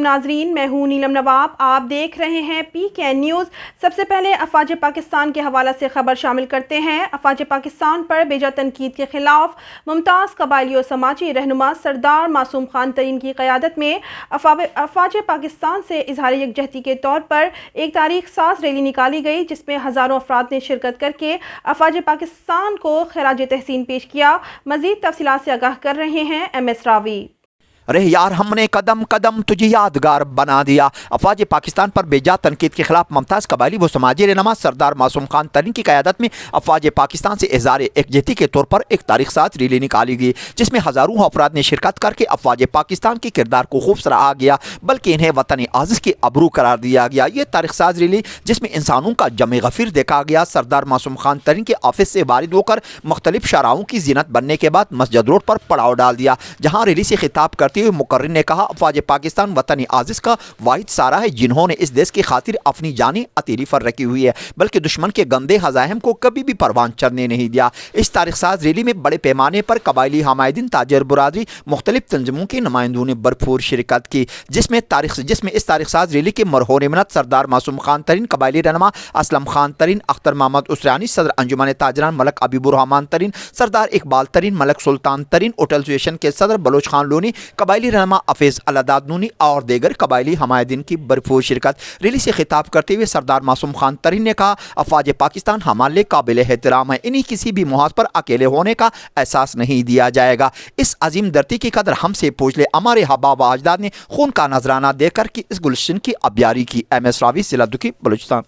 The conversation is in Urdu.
ناظرین، میں ہوں نیلم نواب، آپ دیکھ رہے ہیں پی کے نیوز۔ سب سے پہلے افواج پاکستان کے حوالہ سے خبر شامل کرتے ہیں۔ افواج پاکستان پر بیجا تنقید کے خلاف ممتاز قبائلی و سماجی رہنما سردار معصوم خان ترین کی قیادت میں افواج پاکستان سے اظہار یکجہتی کے طور پر ایک تاریخ ساز ریلی نکالی گئی، جس میں ہزاروں افراد نے شرکت کر کے افواج پاکستان کو خراج تحسین پیش کیا۔ مزید تفصیلات سے آگاہ کر رہے ہیں ایم ایس راوی۔ رہ یار ہم نے قدم قدم تجھے یادگار بنا دیا۔ افواج پاکستان پر بیجا تنقید کے خلاف ممتاز قبائلی و سماجی رہنما سردار معصوم خان ترین کی قیادت میں افواج پاکستان سے اظہار یکجہتی کے طور پر ایک تاریخ ساز ریلی نکالی گئی، جس میں ہزاروں افراد نے شرکت کر کے افواج پاکستان کے کردار کو خوب سراہا گیا، بلکہ انہیں وطن عزیز کی ابرو قرار دیا گیا۔ یہ تاریخ ساز ریلی، جس میں انسانوں کا جمع غفیر دیکھا گیا، سردار معصوم خان ترین کے آفس سے وارد ہو کر مختلف شاہراہوں کی زینت بننے کے بعد مسجد روڈ پر پڑاؤ ڈال دیا، جہاں ریلی سے خطاب کرتے ہوئے مقرر نے کہا، افواج پاکستان وطن عزیز کا واحد سارہ ہے، جنہوں نے اس دیش کی خاطر اپنی جانیں اتیری پر رکھی ہوئی ہے، بلکہ دشمن کے گندے ہزائم کو کبھی بھی پروان چڑھنے نہیں دیا۔ اس تاریخ ساز ریلی میں بڑے پیمانے پر قبائلی حمایدین، تاجر برادری، مختلف تنظیموں کے نمائندوں نے بھرپور شرکت کی، جس میں اس تاریخ ساز ریلی کے مرہون منت سردار معصوم خان ترین، قبائلی رہنما اسلم خان ترین، اختر محمد اسرانی، صدر انجمن تاجران ملک حبیب الرحمان ترین، سردار اقبال ترین، ملک سلطان ترین، ہوٹل ایسوسی ایشن کے صدر بلوچ خان لونی، قبائلی رہنما حفیظ الداد نونی اور دیگر قبائلی حمایدین کی بھرپور شرکت۔ ریلی سے خطاب کرتے ہوئے سردار معصوم خان ترین نے کہا، افواج پاکستان ہمارے قابل احترام ہے، انہیں کسی بھی محاذ پر اکیلے ہونے کا احساس نہیں دیا جائے گا۔ اس عظیم دھرتی کی قدر ہم سے پوچھ لے، ہمارے آبا و اجداد نے خون کا نذرانہ دے کر اس گلشن کی آبیاری کی۔ ایم ایس راوی، ضلع دکی، بلوچستان۔